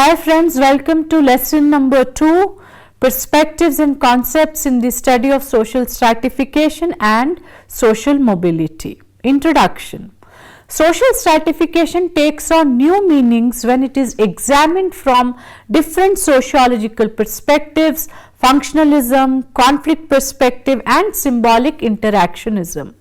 Hi friends, welcome to lesson number 2, Perspectives and Concepts in the Study of Social Stratification and Social Mobility. Introduction. Social stratification takes on new meanings when it is examined from different sociological perspectives, functionalism, conflict perspective and symbolic interactionism.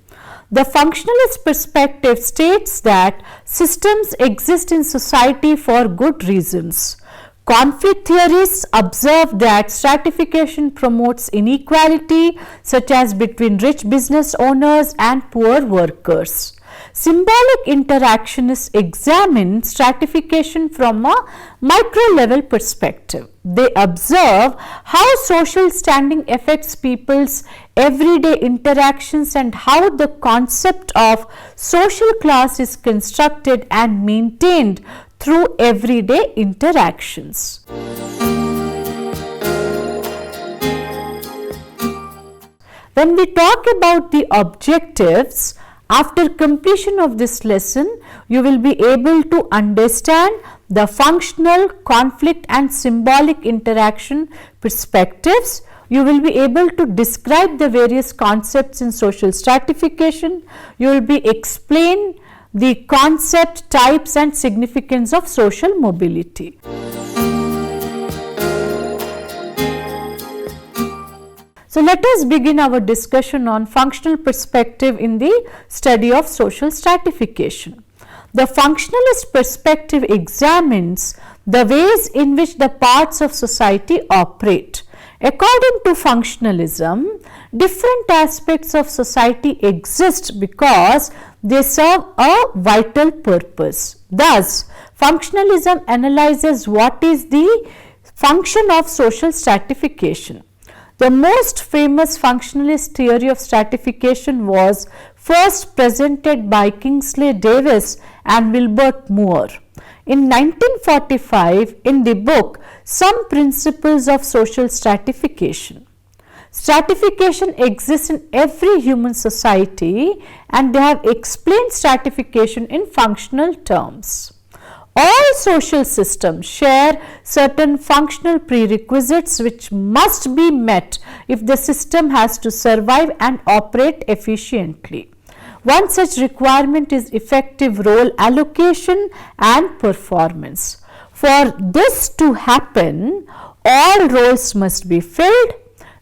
The functionalist perspective states that systems exist in society for good reasons. Conflict theorists observe that stratification promotes inequality, such as between rich business owners and poor workers. Symbolic interactionists examine stratification from a micro-level perspective. They observe how social standing affects people's everyday interactions and how the concept of social class is constructed and maintained through everyday interactions. When we talk about the objectives, after completion of this lesson, you will be able to understand the functional, conflict and symbolic interaction perspectives. You will be able to describe the various concepts in social stratification. You will be explain the concept, types and significance of social mobility. So, let us begin our discussion on functional perspective in the study of social stratification. The functionalist perspective examines the ways in which the parts of society operate. According to functionalism, different aspects of society exist because they serve a vital purpose. Thus, functionalism analyzes what is the function of social stratification. The most famous functionalist theory of stratification was first presented by Kingsley Davis and Wilbert Moore. In 1945, in the book Some Principles of Social Stratification. Stratification exists in every human society and they have explained stratification in functional terms. All social systems share certain functional prerequisites which must be met if the system has to survive and operate efficiently. One such requirement is effective role allocation and performance. For this to happen, all roles must be filled.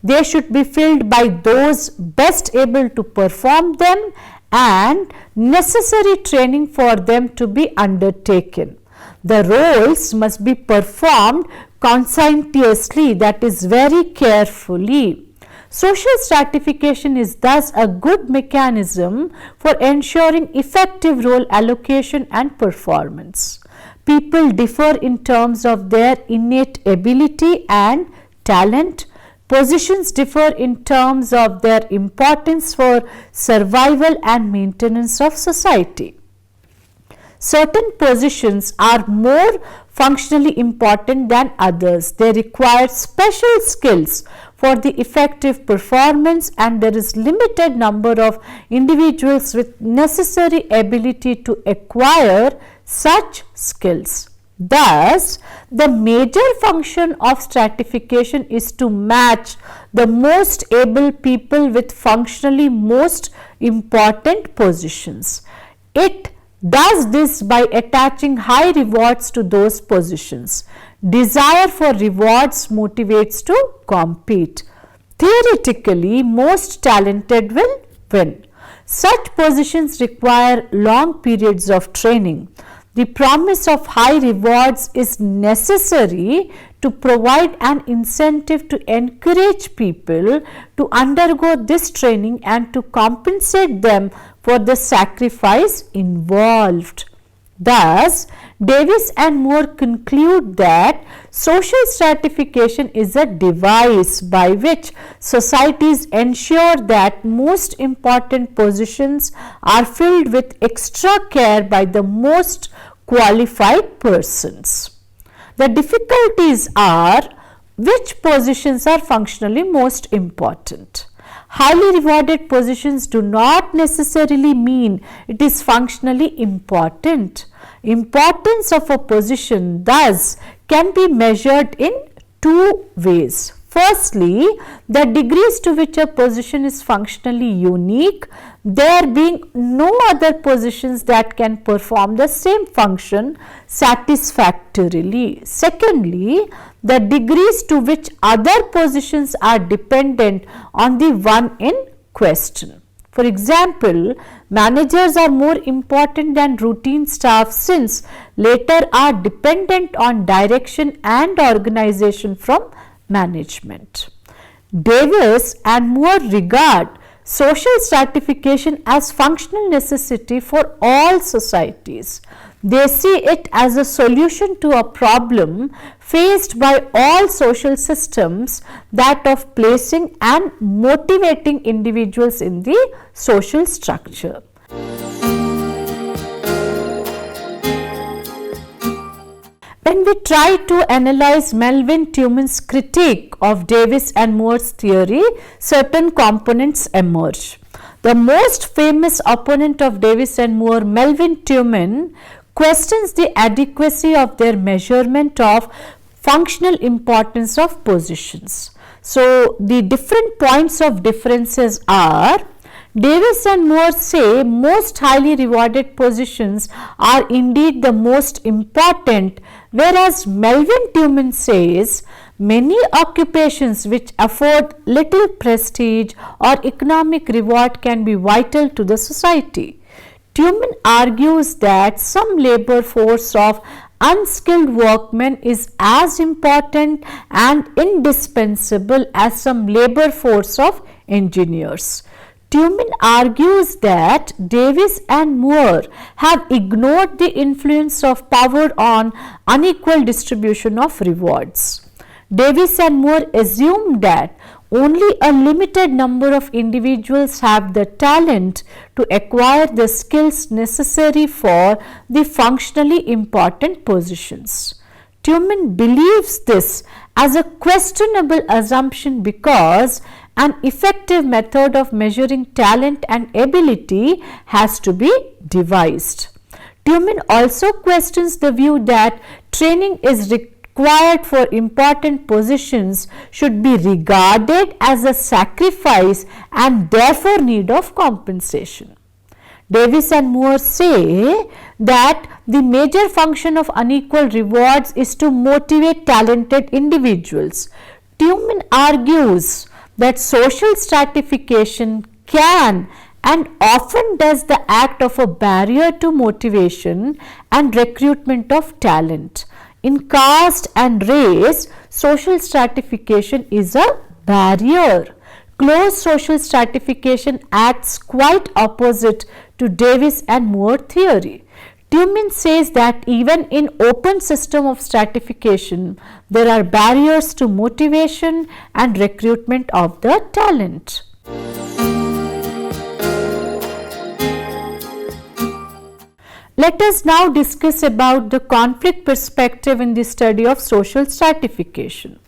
They should be filled by those best able to perform them and necessary training for them to be undertaken. The roles must be performed conscientiously, that is very carefully. Social stratification is thus a good mechanism for ensuring effective role allocation and performance. People differ in terms of their innate ability and talent. Positions differ in terms of their importance for survival and maintenance of society. Certain positions are more functionally important than others. They require special skills for the effective performance and there is limited number of individuals with necessary ability to acquire such skills. Thus, the major function of stratification is to match the most able people with functionally most important positions. It does this by attaching high rewards to those positions. Desire for rewards motivates to compete. Theoretically, most talented will win. Such positions require long periods of training. The promise of high rewards is necessary to provide an incentive to encourage people to undergo this training and to compensate them for the sacrifice involved. Thus, Davis and Moore conclude that social stratification is a device by which societies ensure that most important positions are filled with extra care by the most qualified persons. The difficulties are which positions are functionally most important. Highly rewarded positions do not necessarily mean it is functionally important. Importance of a position thus can be measured in two ways. Firstly, the degrees to which a position is functionally unique, there being no other positions that can perform the same function satisfactorily. Secondly, the degrees to which other positions are dependent on the one in question. For example, managers are more important than routine staff since latter are dependent on direction and organization from management. Davis and Moore regard social stratification as functional necessity for all societies. They see it as a solution to a problem faced by all social systems, that of placing and motivating individuals in the social structure. When we try to analyze Melvin Tillman's critique of Davis and Moore's theory, certain components emerge. The most famous opponent of Davis and Moore, Melvin Tillman, questions the adequacy of their measurement of functional importance of positions. So, the different points of differences are: Davis and Moore say most highly rewarded positions are indeed the most important, whereas Melvin Tillman says many occupations which afford little prestige or economic reward can be vital to the society. Tillman argues that some labor force of unskilled workmen is as important and indispensable as some labor force of engineers. Tillman argues that Davis and Moore have ignored the influence of power on unequal distribution of rewards. Davis and Moore assume that only a limited number of individuals have the talent to acquire the skills necessary for the functionally important positions. Tillman believes this as a questionable assumption because an effective method of measuring talent and ability has to be devised. Tillman also questions the view that training is required for important positions should be regarded as a sacrifice and therefore need of compensation. Davis and Moore say that the major function of unequal rewards is to motivate talented individuals. Tillman argues that social stratification can and often does the act of a barrier to motivation and recruitment of talent. In caste and race, social stratification is a barrier. Closed social stratification acts quite opposite to Davis and Moore theory. Tillman says that even in open system of stratification, there are barriers to motivation and recruitment of the talent. Let us now discuss about the conflict perspective in the study of social stratification.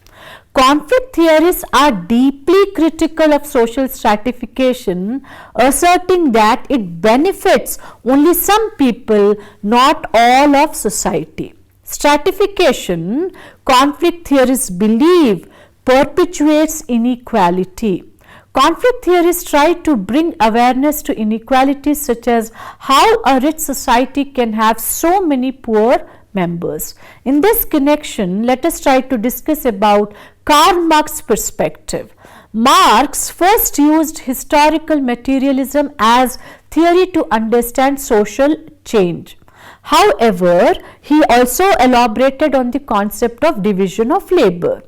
Conflict theorists are deeply critical of social stratification, asserting that it benefits only some people, not all of society. Stratification, conflict theorists believe, perpetuates inequality. Conflict theorists try to bring awareness to inequalities such as how a rich society can have so many poor members. In this connection, let us try to discuss about Karl Marx's perspective. Marx first used historical materialism as theory to understand social change. However, he also elaborated on the concept of division of labor.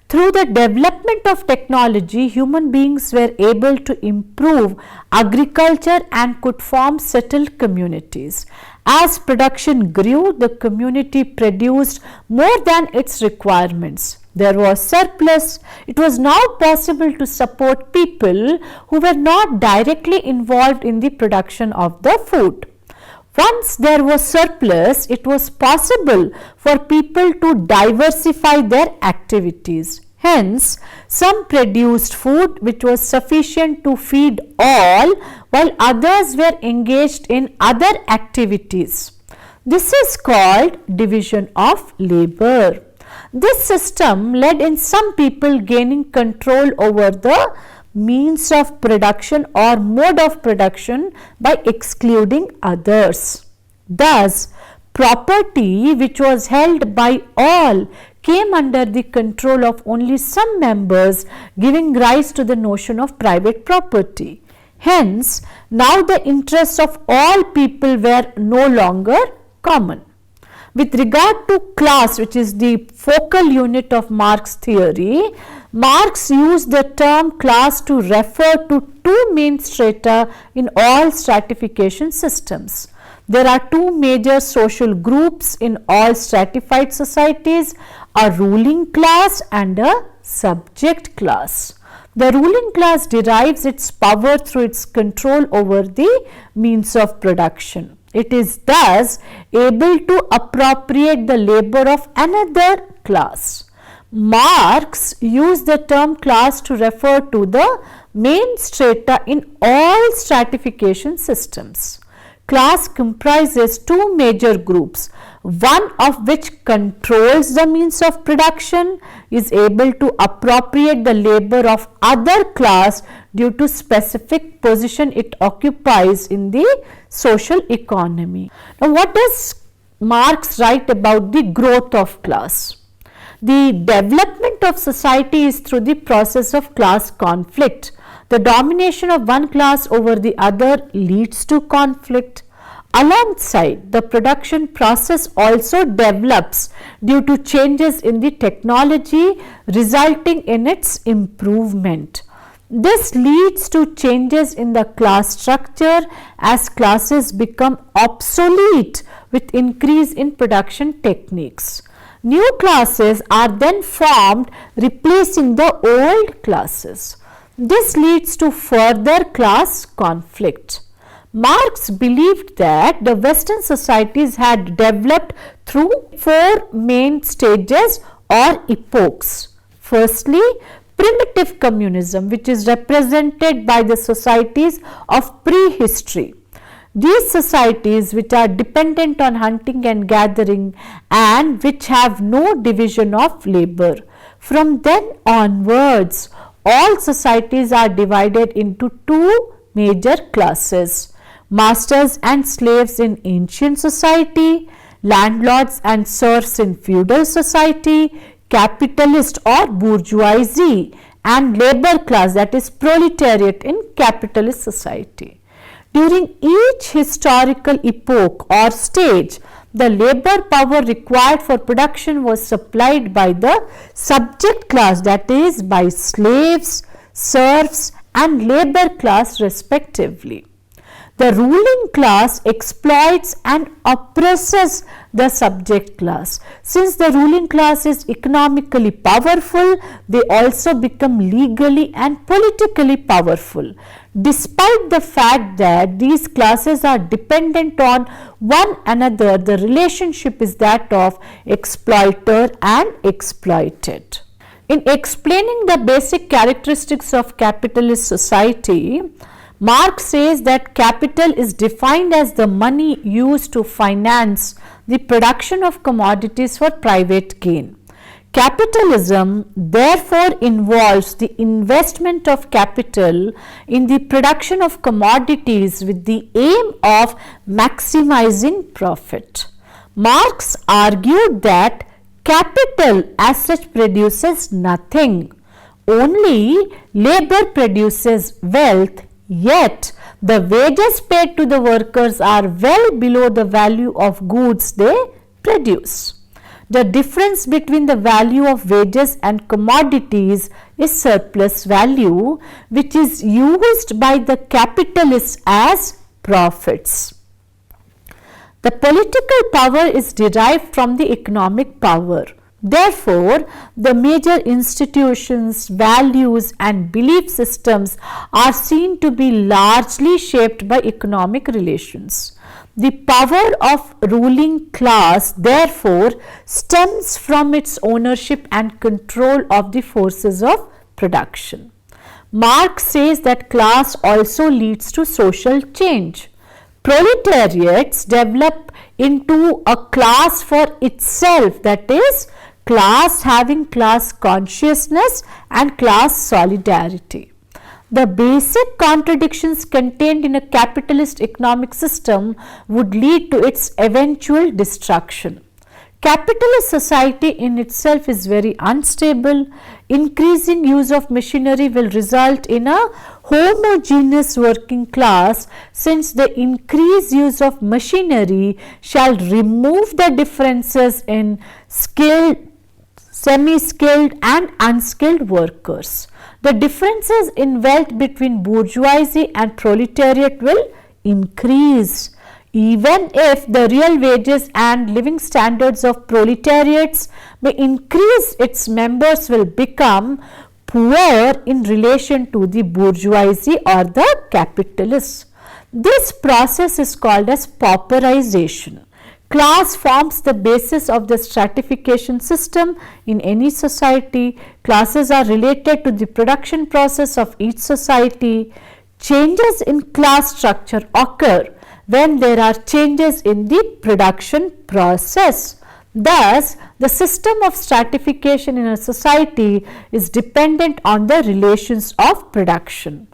Through the development of technology, human beings were able to improve agriculture and could form settled communities. As production grew, the community produced more than its requirements. There was surplus. It was now possible to support people who were not directly involved in the production of the food. Once there was surplus, it was possible for people to diversify their activities. Hence, some produced food which was sufficient to feed all, while others were engaged in other activities. This is called division of labor. This system led in some people gaining control over the means of production or mode of production by excluding others. Thus, property which was held by all came under the control of only some members, giving rise to the notion of private property. Hence, now the interests of all people were no longer common. With regard to class, which is the focal unit of Marx theory, Marx used the term class to refer to two main strata in all stratification systems. There are two major social groups in all stratified societies, a ruling class and a subject class. The ruling class derives its power through its control over the means of production. It is thus able to appropriate the labor of another class. Marx used the term class to refer to the main strata in all stratification systems. Class comprises two major groups, one of which controls the means of production, is able to appropriate the labor of other class due to specific position it occupies in the social economy. Now, what does Marx write about the growth of class? The development of society is through the process of class conflict. The domination of one class over the other leads to conflict. Alongside, the production process also develops due to changes in the technology, resulting in its improvement. This leads to changes in the class structure as classes become obsolete with increase in production techniques. New classes are then formed, replacing the old classes. This leads to further class conflict. Marx believed that the Western societies had developed through four main stages or epochs. Firstly, primitive communism, which is represented by the societies of prehistory. These societies, which are dependent on hunting and gathering and which have no division of labor. From then onwards, all societies are divided into two major classes: masters and slaves in ancient society, landlords and serfs in feudal society, capitalist or bourgeoisie, and labor class, that is proletariat, in capitalist society. During each historical epoch or stage, the labor power required for production was supplied by the subject class, that is by slaves, serfs and labor class respectively. The ruling class exploits and oppresses the subject class. Since the ruling class is economically powerful, they also become legally and politically powerful. Despite the fact that these classes are dependent on one another, the relationship is that of exploiter and exploited. In explaining the basic characteristics of capitalist society, Marx says that capital is defined as the money used to finance the production of commodities for private gain. Capitalism therefore involves the investment of capital in the production of commodities with the aim of maximizing profit. Marx argued that capital as such produces nothing, only labor produces wealth. Yet, the wages paid to the workers are well below the value of goods they produce. The difference between the value of wages and commodities is surplus value, which is used by the capitalists as profits. The political power is derived from the economic power. Therefore, the major institutions, values and belief systems are seen to be largely shaped by economic relations. The power of ruling class therefore stems from its ownership and control of the forces of production. Marx says that class also leads to social change. Proletariats develop into a class for itself, that is, class having class consciousness and class solidarity. The basic contradictions contained in a capitalist economic system would lead to its eventual destruction. Capitalist society in itself is very unstable. Increasing use of machinery will result in a homogeneous working class, since the increased use of machinery shall remove the differences in skilled, semi-skilled and unskilled workers. The differences in wealth between bourgeoisie and proletariat will increase. Even if the real wages and living standards of proletariats may increase, its members will become poor in relation to the bourgeoisie or the capitalists. This process is called as pauperization. Class forms the basis of the stratification system in any society. Classes are related to the production process of each society. Changes in class structure occur when there are changes in the production process. Thus, the system of stratification in a society is dependent on the relations of production.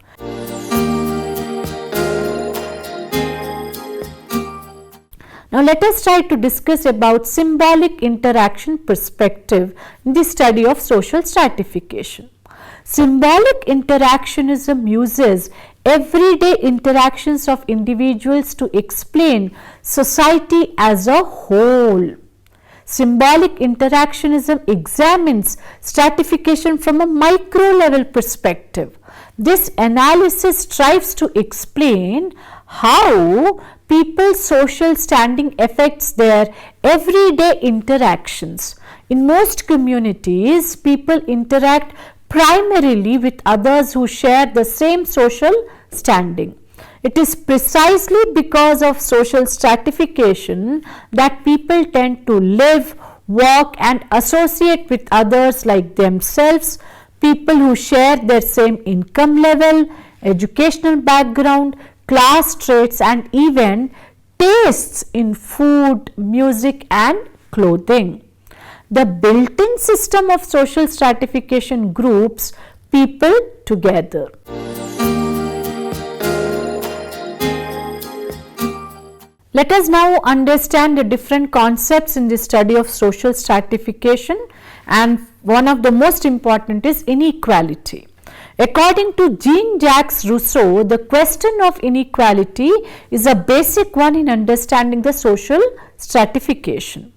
Now, let us try to discuss about symbolic interaction perspective in the study of social stratification. Symbolic interactionism uses everyday interactions of individuals to explain society as a whole. Symbolic interactionism examines stratification from a micro level perspective. This analysis strives to explain how people's social standing affects their everyday interactions. In most communities, people interact primarily with others who share the same social standing. It is precisely because of social stratification that people tend to live, work and associate with others like themselves, people who share their same income level, educational background, class traits and even tastes in food, music and clothing. The built-in system of social stratification groups people together. Let us now understand the different concepts in the study of social stratification, and one of the most important is inequality. According to Jean-Jacques Rousseau, the question of inequality is a basic one in understanding the social stratification.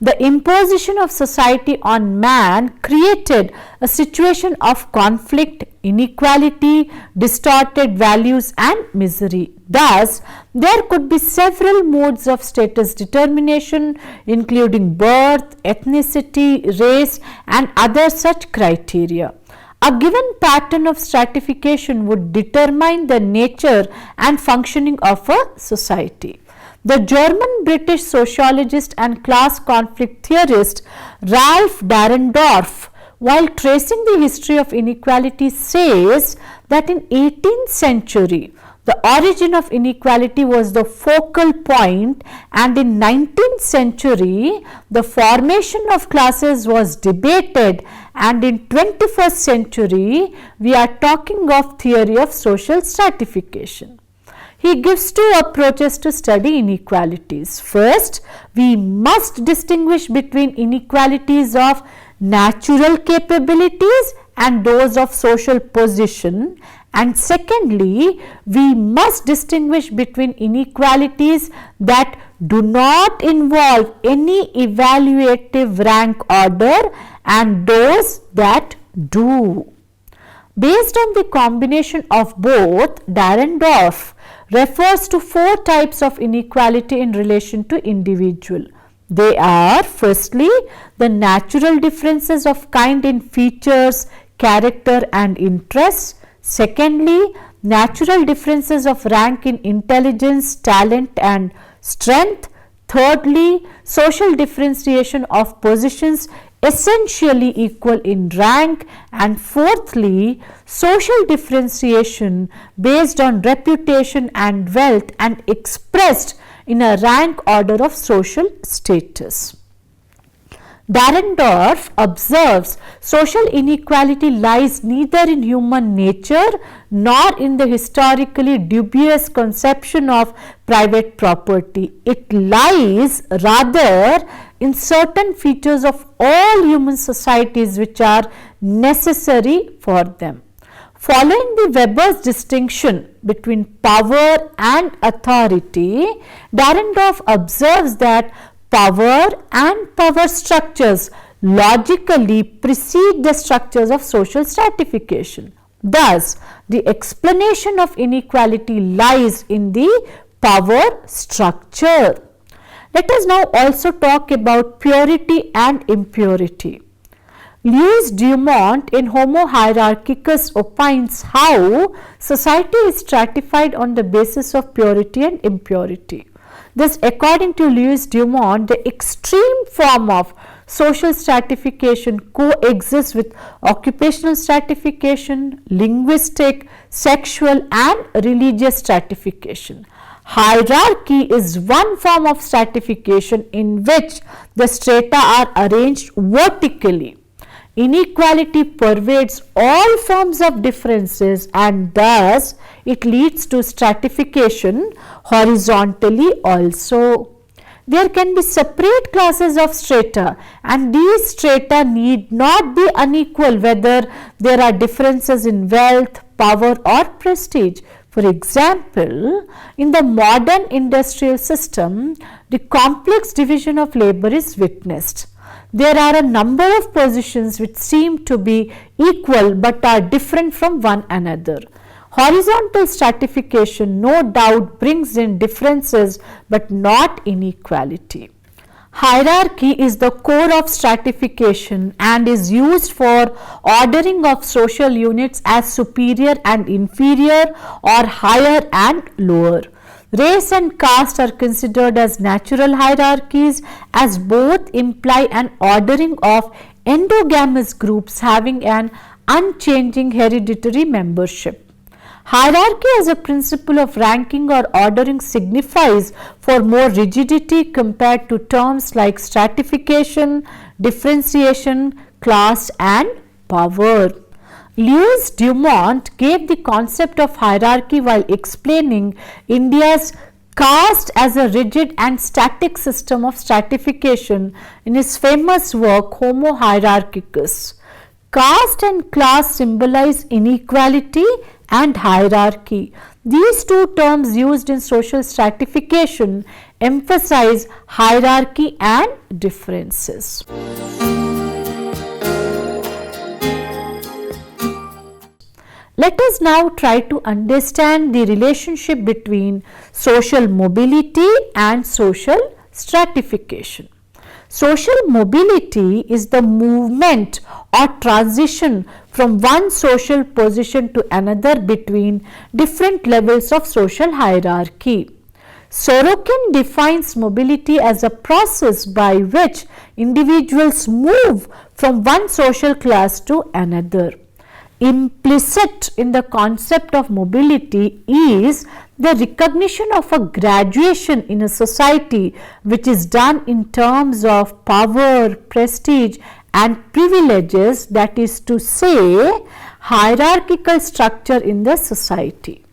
The imposition of society on man created a situation of conflict, inequality, distorted values and misery. Thus, there could be several modes of status determination, including birth, ethnicity, race and other such criteria. A given pattern of stratification would determine the nature and functioning of a society. The German-British sociologist and class conflict theorist Ralph Dahrendorf, while tracing the history of inequality, says that in 18th century, the origin of inequality was the focal point, and in 19th century, the formation of classes was debated, and in 21st century, we are talking of theory of social stratification. He gives two approaches to study inequalities. First, we must distinguish between inequalities of natural capabilities and those of social position. And secondly, we must distinguish between inequalities that do not involve any evaluative rank order and those that do. Based on the combination of both, Dahrendorf refers to four types of inequality in relation to individual. They are, firstly, the natural differences of kind in features, character and interests. Secondly, natural differences of rank in intelligence, talent and strength. Thirdly, social differentiation of positions essentially equal in rank, and fourthly, social differentiation based on reputation and wealth and expressed in a rank order of social status. Dahrendorf observes social inequality lies neither in human nature nor in the historically dubious conception of private property. It lies rather in certain features of all human societies which are necessary for them. Following the Weber's distinction between power and authority, Dahrendorf observes that power and power structures logically precede the structures of social stratification. Thus, the explanation of inequality lies in the power structure. Let us now also talk about purity and impurity. 𝗧𝗦𝗔𝗧 in Homo hierarchicus opines how society is stratified on the basis of purity and impurity. Thus, according to 𝗧𝗦𝗔𝗧, the extreme form of social stratification coexists with occupational stratification, linguistic, sexual and religious stratification. Hierarchy is one form of stratification in which the strata are arranged vertically. Inequality pervades all forms of differences and thus it leads to stratification horizontally also. There can be separate classes of strata and these strata need not be unequal whether there are differences in wealth, power or prestige. For example, in the modern industrial system, the complex division of labor is witnessed. There are a number of positions which seem to be equal but are different from one another. Horizontal stratification no doubt brings in differences but not inequality. Hierarchy is the core of stratification and is used for ordering of social units as superior and inferior or higher and lower. Race and caste are considered as natural hierarchies as both imply an ordering of endogamous groups having an unchanging hereditary membership. Hierarchy as a principle of ranking or ordering signifies for more rigidity compared to terms like stratification, differentiation, class and power. 𝗧𝗦𝗔𝗧 gave the concept of hierarchy while explaining India's caste as a rigid and static system of stratification in his famous work Homo hierarchicus. Caste and class symbolize inequality and hierarchy. These two terms used in social stratification emphasize hierarchy and differences. Let us now try to understand the relationship between social mobility and social stratification. Social mobility is the movement or transition from one social position to another between different levels of social hierarchy. Sorokin defines mobility as a process by which individuals move from one social class to another. Implicit in the concept of mobility is the recognition of a graduation in a society which is done in terms of power, prestige and privileges, that is to say, hierarchical structure in the society.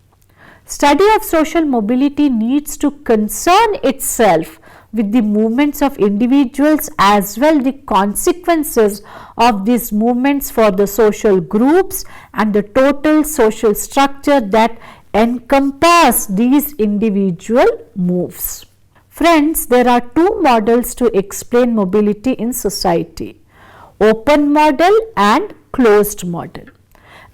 Study of social mobility needs to concern itself with the movements of individuals as well the consequences of these movements for the social groups and the total social structure that encompass these individual moves. Friends, there are two models to explain mobility in society: open model and closed model.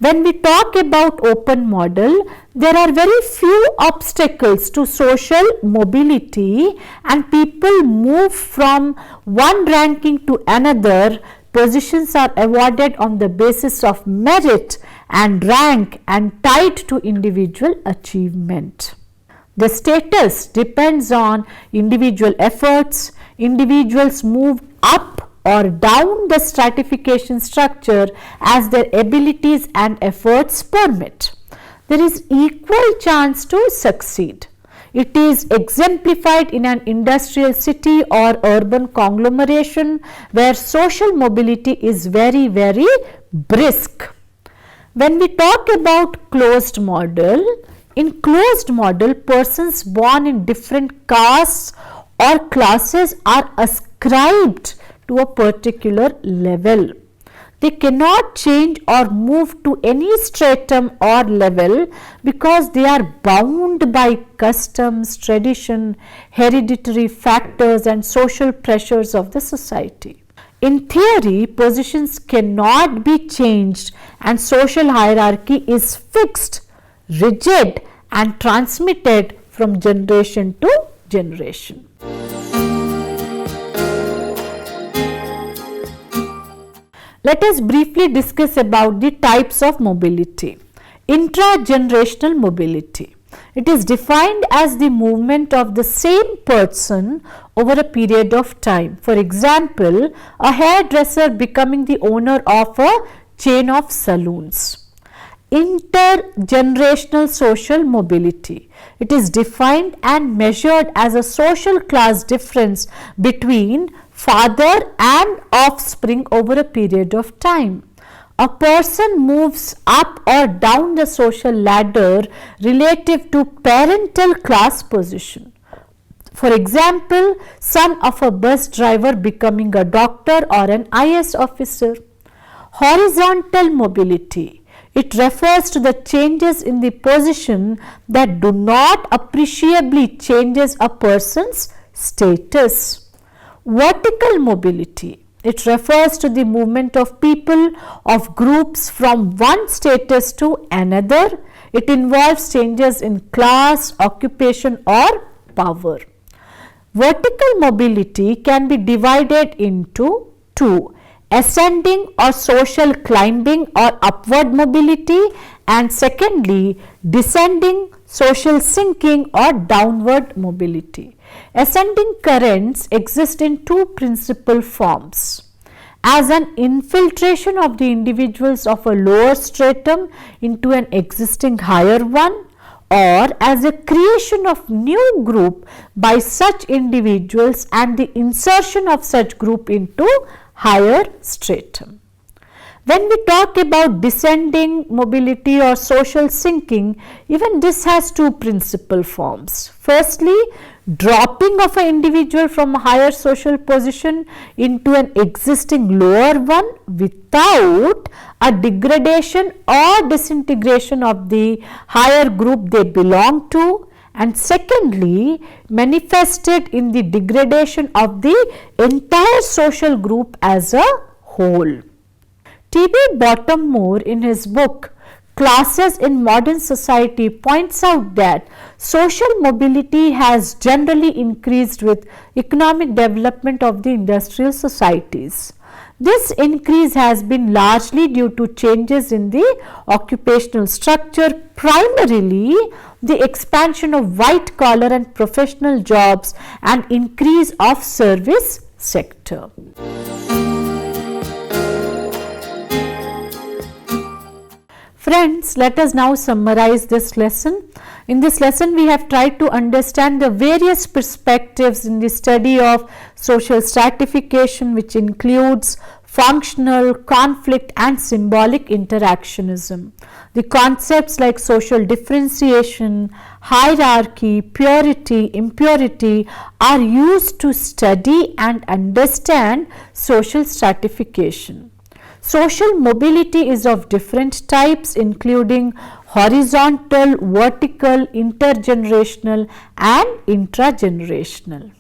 When we talk about open model, there are very few obstacles to social mobility and people move from one ranking to another. Positions are awarded on the basis of merit and rank and tied to individual achievement. The status depends on individual efforts. Individuals move up or down the stratification structure as their abilities and efforts permit. There is equal chance to succeed. It is exemplified in an industrial city or urban conglomeration where social mobility is very, very brisk. When we talk about closed model, in closed model, persons born in different castes or classes are ascribed to a particular level. They cannot change or move to any stratum or level because they are bound by customs, tradition, hereditary factors and social pressures of the society. In theory, positions cannot be changed and social hierarchy is fixed, rigid and transmitted from generation to generation. Let us briefly discuss about the types of mobility. Intragenerational mobility. It is defined as the movement of the same person over a period of time. For example, a hairdresser becoming the owner of a chain of saloons. Intergenerational social mobility. It is defined and measured as a social class difference between father and offspring over a period of time. A person moves up or down the social ladder relative to parental class position. For example, son of a bus driver becoming a doctor or an IS officer. Horizontal mobility. It refers to the changes in the position that do not appreciably changes a person's status. Vertical mobility. It refers to the movement of people, of groups from one status to another. It involves changes in class, occupation or power. Vertical mobility can be divided into two: ascending or social climbing or upward mobility, and secondly, descending, social sinking or downward mobility. Ascending currents exist in two principal forms: as an infiltration of the individuals of a lower stratum into an existing higher one, or as a creation of new group by such individuals and the insertion of such group into higher stratum. When we talk about descending mobility or social sinking, even this has two principal forms. Firstly, dropping of an individual from a higher social position into an existing lower one without a degradation or disintegration of the higher group they belong to, and secondly, manifested in the degradation of the entire social group as a whole. T.B. Bottom-Moore in his book Classes in Modern Society points out that social mobility has generally increased with economic development of the industrial societies. This increase has been largely due to changes in the occupational structure, primarily the expansion of white collar and professional jobs and increase of service sector. Friends, let us now summarize this lesson. In this lesson, we have tried to understand the various perspectives in the study of social stratification, which includes functional, conflict and symbolic interactionism. The concepts like social differentiation, hierarchy, purity, impurity are used to study and understand social stratification. Social mobility is of different types, including horizontal, vertical, intergenerational and intragenerational.